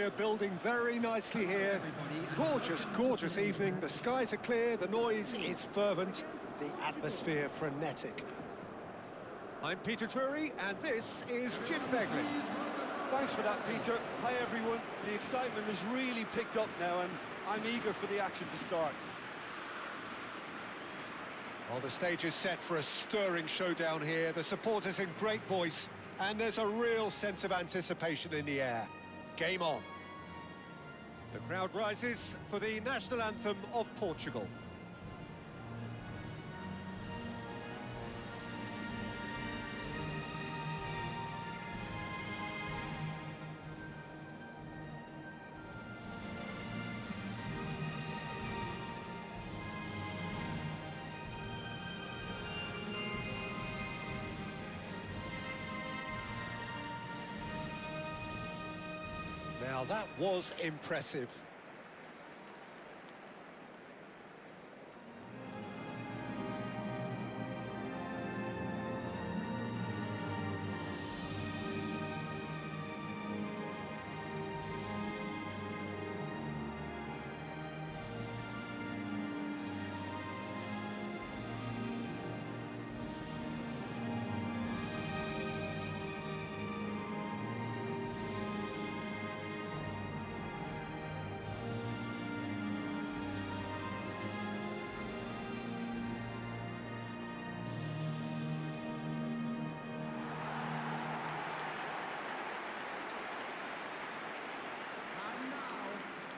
atmosphere building very nicely here. Gorgeous, gorgeous evening. The skies are clear, the noise is fervent, the atmosphere frenetic. I'm Peter Drury, and this is Jim Begley. Thanks for that, Peter. Hi, everyone. The excitement has really picked up now, and I'm eager for the action to start. Well, the stage is set for a stirring showdown here. The supporters in great voice, and there's a real sense of anticipation in the air. Game on. The crowd rises for the national anthem of Portugal. Now that was impressive.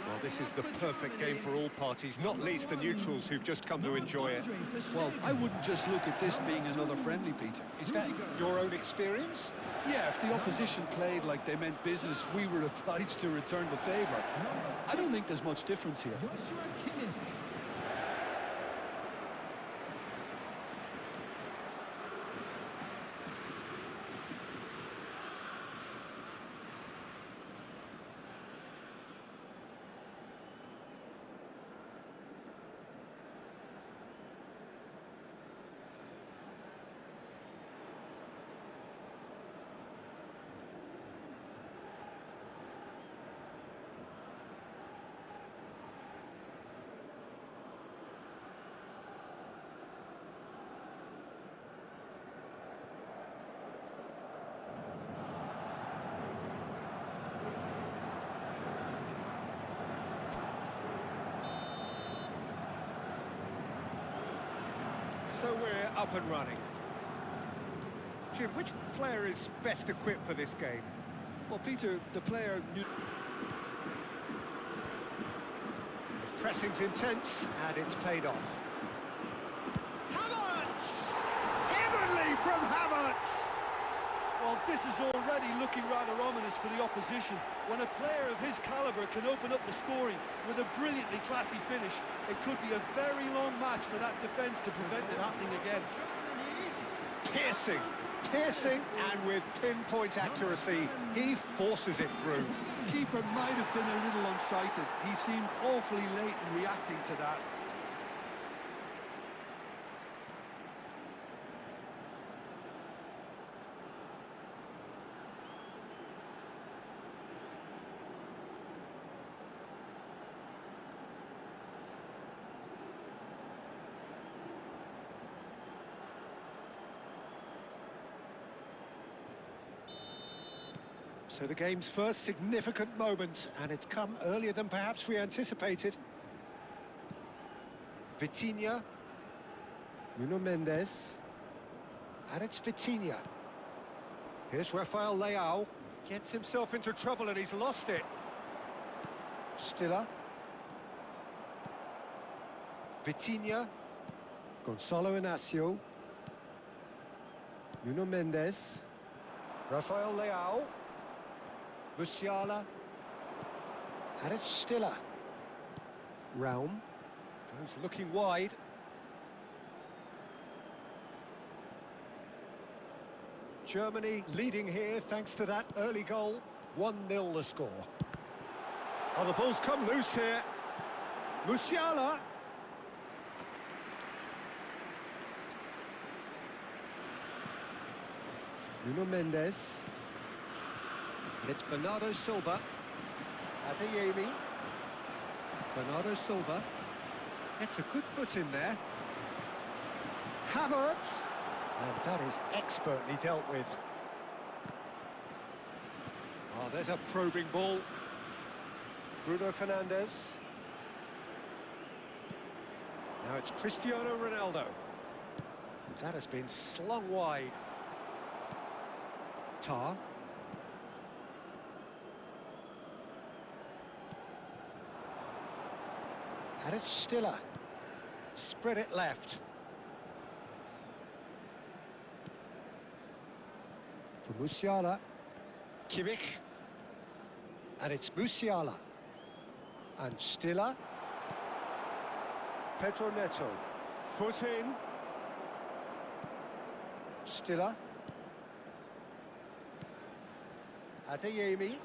Well, this is the perfect game for all parties, not least the neutrals who've just come to enjoy it. Well, I wouldn't just look at this being another friendly, Peter. Is that your own experience? Yeah, if the opposition played like they meant business, we were obliged to return the favour. I don't think there's much difference here. So we're up and running. Jim, which player is best equipped for this game? Well, Peter, the player... The pressing's intense, and it's paid off. Havertz! Heavenly from Havertz! Well, this is already looking rather ominous for the opposition. When a player of his calibre can open up the scoring with a brilliantly classy finish, it could be a very long match for that defence to prevent it happening again. Piercing, and with pinpoint accuracy, he forces it through. The keeper might have been a little unsighted. He seemed awfully late in reacting to that. So the game's first significant moment, and it's come earlier than perhaps we anticipated. Vitinha, Nuno Mendes, and it's Vitinha. Here's Rafael Leao, gets himself into trouble and he's lost it. Stiller. Vitinha, Gonçalo Inácio, Nuno Mendes, Rafael Leao, Musiala, and it's Stiller. Raum goes looking wide. Germany leading here thanks to that early goal. 1-0 the score. Oh, the ball's come loose here. Musiala. Nuno Mendes. And it's Bernardo Silva. Adeyemi. Bernardo Silva. It's a good foot in there. Havertz. And that is expertly dealt with. Oh, there's a probing ball. Bruno Fernandes. Now it's Cristiano Ronaldo. That has been slung wide. Tar. And it's Stiller. Spread it left. For Musiala. Kimmich. And it's Musiala. And Stiller. Pedro Neto. Foot in. Stiller. Adeyemi.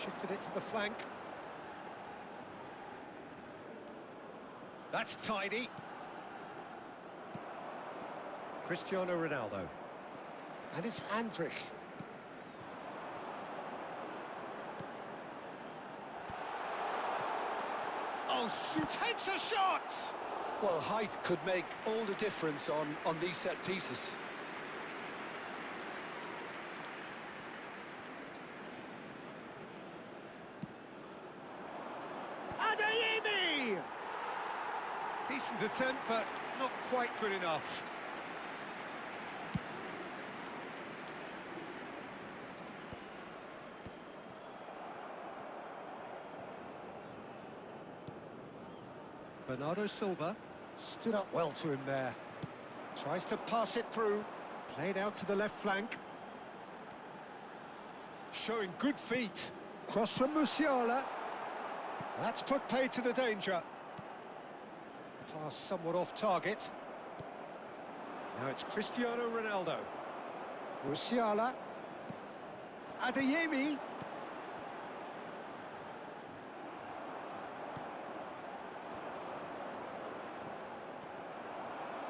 Shifted it to the flank. That's tidy. Cristiano Ronaldo. And it's Andrich. Oh, takes a shot! Well, height could make all the difference on these set pieces. Adeyemi! Decent attempt, but not quite good enough. Bernardo Silva stood up well to him there. Tries to pass it through. Played out to the left flank. Showing good feet. Cross from Musiala. That's put paid to the danger. Pass somewhat off target. Now it's Cristiano Ronaldo. Musiala. Adeyemi.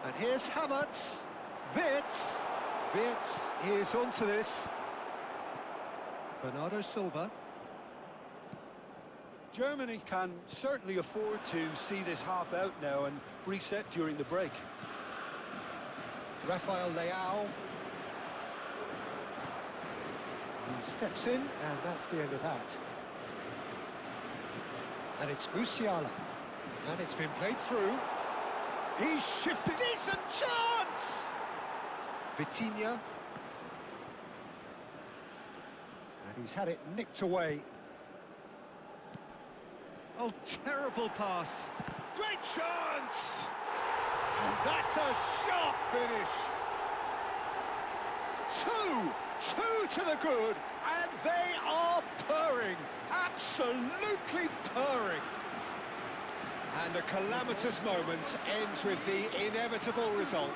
And here's Havertz. Wirtz. Wirtz is onto this. Bernardo Silva. Germany can certainly afford to see this half out now and reset during the break. Rafael Leao. He steps in, and that's the end of that. And it's Musiala. And it's been played through. He's shifted. Decent chance! Vitinha. And he's had it nicked away. Oh, terrible pass. Great chance! And that's a sharp finish. Two to the good, and they are purring. Absolutely purring. And a calamitous moment ends with the inevitable result.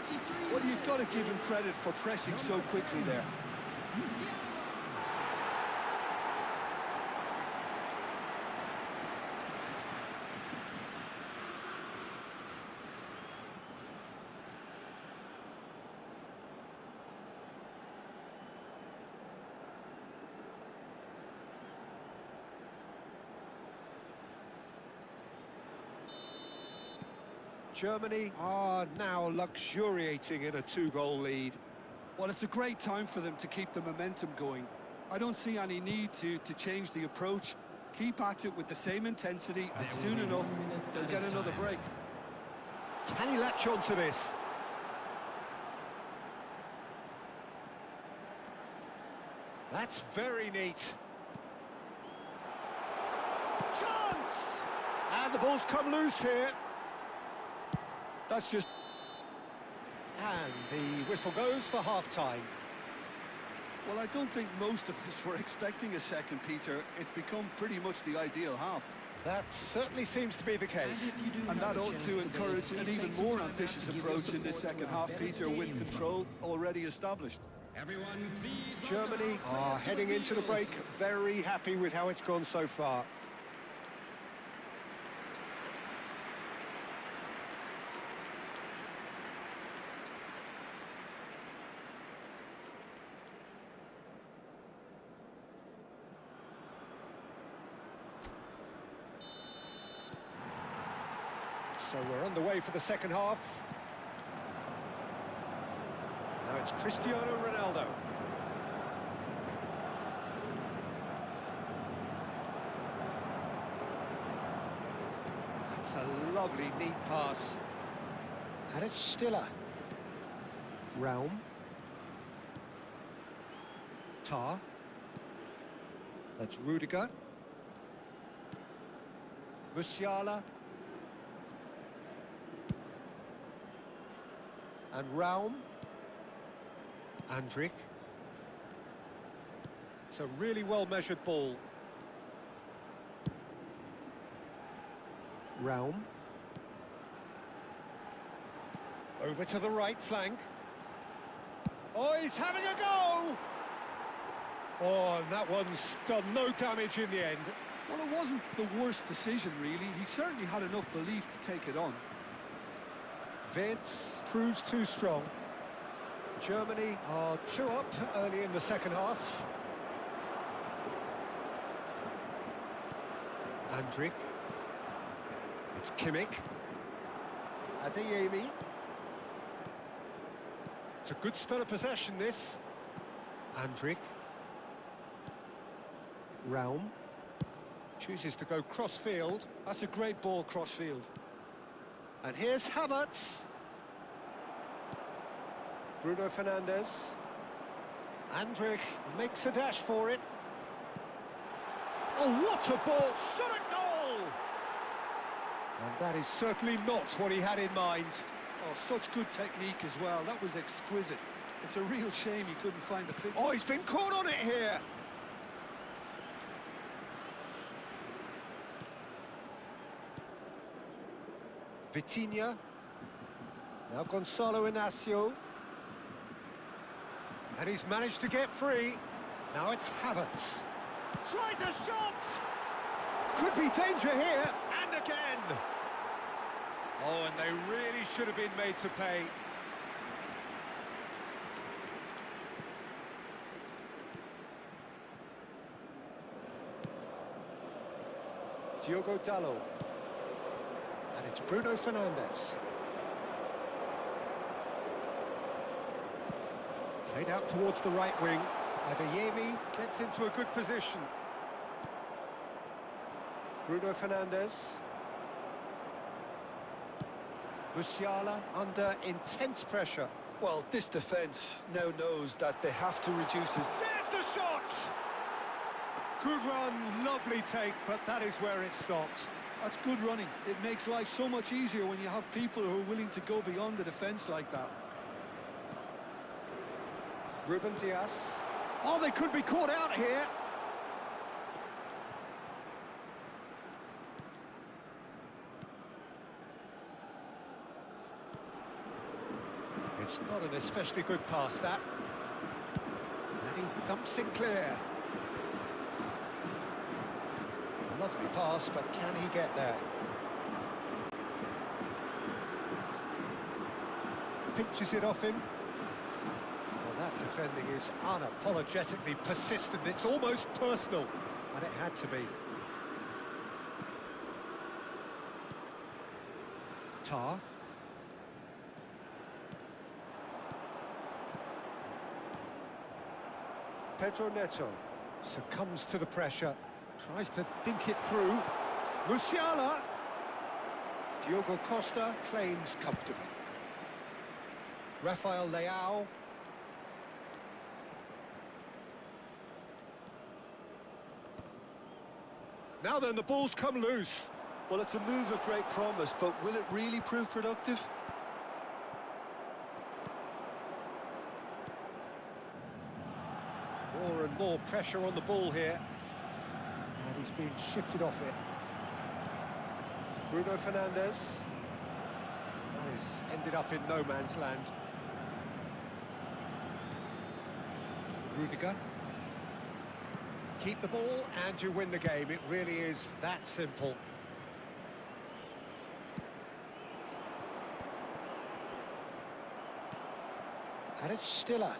Well, you've got to give him credit for pressing so quickly there. Germany are now luxuriating in a two-goal lead. Well, it's a great time for them to keep the momentum going. I don't see any need to change the approach. Keep at it with the same intensity, and soon enough, they'll get another break. Can he latch on to this? That's very neat. Chance! And the ball's come loose here. That's just... And the whistle goes for half-time. Well, I don't think most of us were expecting a second, Peter. It's become pretty much the ideal half. That certainly seems to be the case. And that ought to encourage an even more ambitious approach in this second half, Peter, with control already established. Germany are heading into the break very happy with how it's gone so far. So we're underway for the second half. Now it's Cristiano Ronaldo. That's a lovely, neat pass. And it's Stiller. Raum. Tar. That's Rudiger. Musiala. And Raum. Andrik. It's a really well-measured ball. Raum. Over to the right flank. Oh, he's having a go! Oh, and that one's done no damage in the end. Well, it wasn't the worst decision, really. He certainly had enough belief to take it on. Vince proves too strong. Germany are 2 up early in the second half. Andrik. It's Kimmich. Adeyemi. It's a good spell of possession, this. Andrik. Raum. Chooses to go cross-field. That's a great ball cross-field. And here's Havertz. Bruno Fernandes. Andrik makes a dash for it. Oh, what a ball! Shot a goal! And that is certainly not what he had in mind. Oh, such good technique as well. That was exquisite. It's a real shame he couldn't find the fit. Oh, he's been caught on it here. Vitinha. Now Gonzalo Inacio. And he's managed to get free. Now it's Havertz. Tries a shot! Could be danger here, and again! Oh, and they really should have been made to pay. Diogo Dalot. And it's Bruno Fernandes. Played out towards the right wing. Adeyemi gets into a good position. Bruno Fernandes. Musiala under intense pressure. Well, this defence now knows that they have to reduce his... There's the shot! Good run, lovely take, but that is where it stopped. That's good running. It makes life so much easier when you have people who are willing to go beyond the defence like that. Ruben Dias. Oh, they could be caught out here. It's not an especially good pass, that. And he thumps it clear. Lovely pass, but can he get there? Pinches it off him. Well, that defending is unapologetically persistent. It's almost personal, and it had to be. Tar. Pedro Neto succumbs to the pressure. Tries to dink it through. Musiala. Diogo Costa claims comfortably. Rafael Leao. Now then, the ball's come loose. Well, it's a move of great promise, but will it really prove productive? More and more pressure on the ball here. And he's being shifted off it. Bruno Fernandes. He's ended up in no man's land. Rudiger. Keep the ball and you win the game. It really is that simple. And it's Stiller.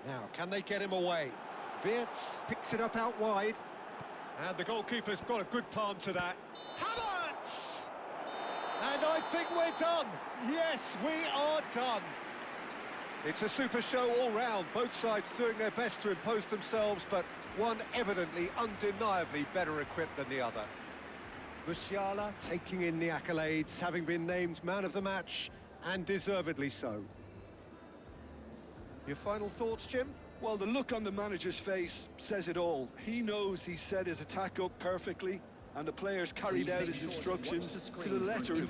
Now, can they get him away? Wirtz picks it up out wide. And the goalkeeper's got a good palm to that. Havertz! And I think we're done. Yes, we are done. It's a super show all round. Both sides doing their best to impose themselves, but one evidently, undeniably better equipped than the other. Musiala taking in the accolades, having been named man of the match, and deservedly so. Your final thoughts, Jim? Well, the look on the manager's face says it all. He knows he set his attack up perfectly, and the players carried out his instructions to the letter.